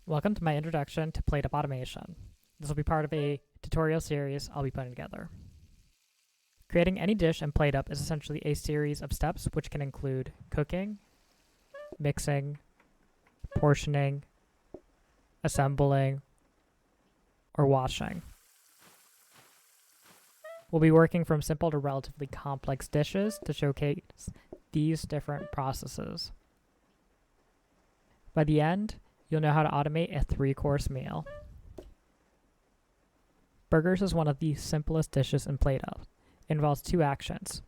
Welcome to my introduction to PlateUp automation. This will be part of a tutorial series I'll be putting together. Creating any dish in PlateUp is essentially a series of steps which can include cooking, mixing, portioning, assembling, or washing. We'll be working from simple to relatively complex dishes to showcase these different processes. By the end, you'll know how to automate a 3-course meal. Burgers is one of the simplest dishes in PlateUp. It involves 2 actions: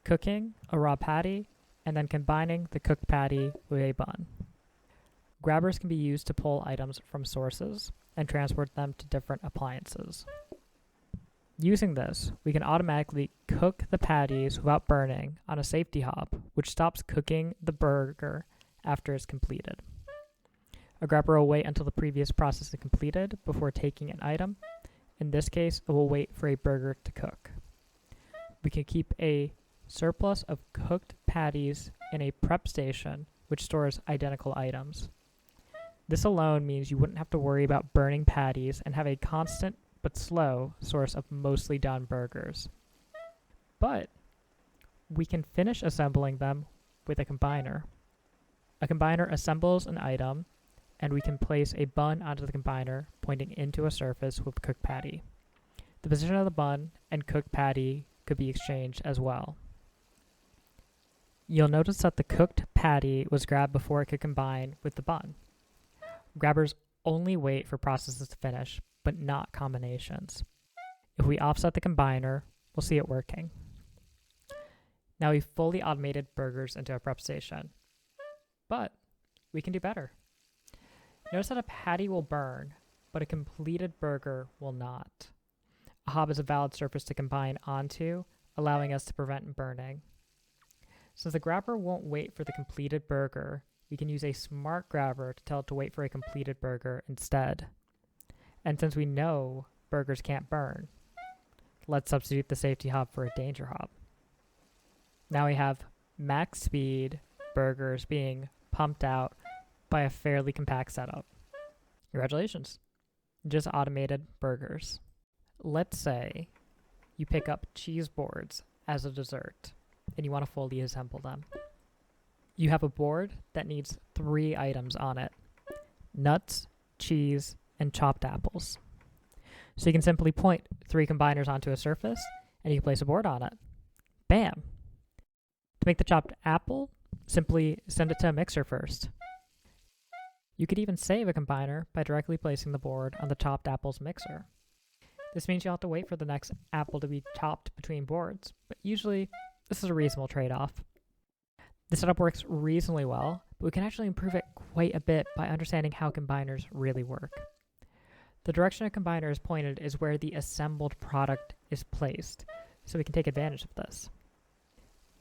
cooking a raw patty and then combining the cooked patty with a bun. Grabbers can be used to pull items from sources and transport them to different appliances. Using this, we can automatically cook the patties without burning on a safety hob, which stops cooking the burger after it's completed. A grabber will wait until the previous process is completed before taking an item. In this case, it will wait for a burger to cook. We can keep a surplus of cooked patties in a prep station, which stores identical items. This alone means you wouldn't have to worry about burning patties and have a constant but slow source of mostly done burgers. But we can finish assembling them with a combiner. A combiner assembles an item, and we can place a bun onto the combiner pointing into a surface with cooked patty. The position of the bun and cooked patty could be exchanged as well. You'll notice that the cooked patty was grabbed before it could combine with the bun. Grabbers only wait for processes to finish, but not combinations. If we offset the combiner, we'll see it working. Now we've fully automated burgers into a prep station, but we can do better. Notice that a patty will burn, but a completed burger will not. A hob is a valid surface to combine onto, allowing us to prevent burning. Since the grabber won't wait for the completed burger, we can use a smart grabber to tell it to wait for a completed burger instead. And since we know burgers can't burn, let's substitute the safety hob for a danger hob. Now we have max speed burgers being pumped out by a fairly compact setup. Congratulations, you just automated burgers. Let's say you pick up Cheeseboards as a dessert and you want to fully assemble them. You have a board that needs 3 items on it: nuts, cheese, and chopped apples. So you can simply point 3 combiners onto a surface and you can place a board on it. Bam! To make the chopped apple, simply send it to a mixer first. You could even save a combiner by directly placing the board on the chopped apple's mixer. This means you'll have to wait for the next apple to be chopped between boards, but usually this is a reasonable trade-off. The setup works reasonably well, but we can actually improve it quite a bit by understanding how combiners really work. The direction a combiner is pointed is where the assembled product is placed, so we can take advantage of this.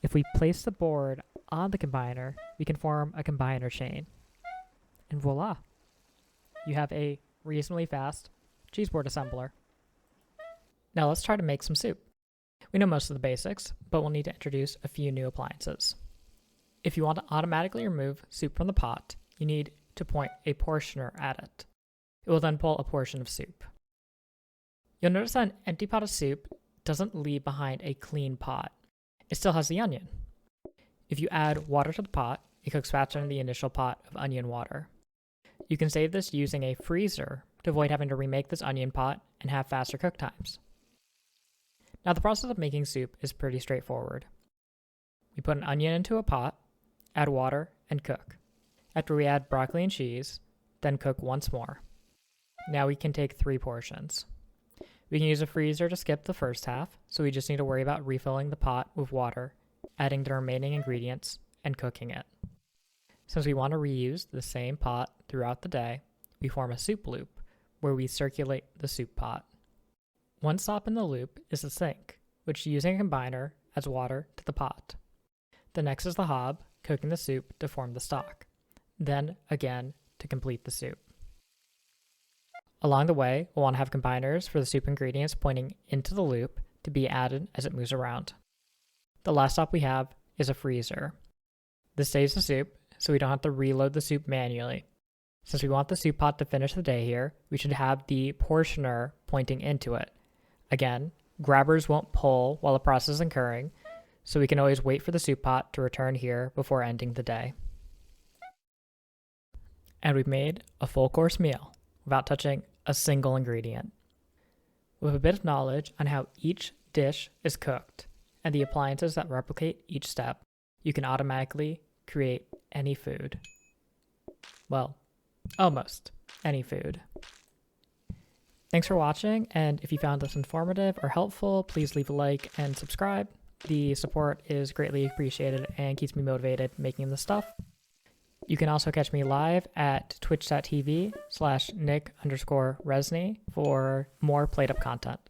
If we place the board on the combiner, we can form a combiner chain. And voila, you have a reasonably fast cheeseboard assembler. Now let's try to make some soup. We know most of the basics, but we'll need to introduce a few new appliances. If you want to automatically remove soup from the pot, you need to point a portioner at it. It will then pull a portion of soup. You'll notice that an empty pot of soup doesn't leave behind a clean pot. It still has the onion. If you add water to the pot, it cooks faster than the initial pot of onion water. You can save this using a freezer to avoid having to remake this onion pot and have faster cook times. Now the process of making soup is pretty straightforward. We put an onion into a pot, add water, and cook. After we add broccoli and cheese, then cook once more. Now we can take 3 portions. We can use a freezer to skip the first half, so we just need to worry about refilling the pot with water, adding the remaining ingredients, and cooking it. Since we want to reuse the same pot throughout the day, we form a soup loop where we circulate the soup pot. One stop in the loop is the sink, which using a combiner adds water to the pot. The next is the hob, cooking the soup to form the stock. Then again to complete the soup. Along the way, we'll want to have combiners for the soup ingredients pointing into the loop to be added as it moves around. The last stop we have is a freezer. This saves the soup, so we don't have to reload the soup manually. Since we want the soup pot to finish the day here, we should have the portioner pointing into it. Again, grabbers won't pull while the process is occurring, so we can always wait for the soup pot to return here before ending the day. And we've made a full course meal without touching a single ingredient. With a bit of knowledge on how each dish is cooked and the appliances that replicate each step, you can automatically create any food. Well, almost any food. Thanks for watching, and if you found this informative or helpful, please leave a like and subscribe. The support is greatly appreciated and keeps me motivated making this stuff. You can also catch me live at twitch.tv/Nick_Resney for more PlateUp content.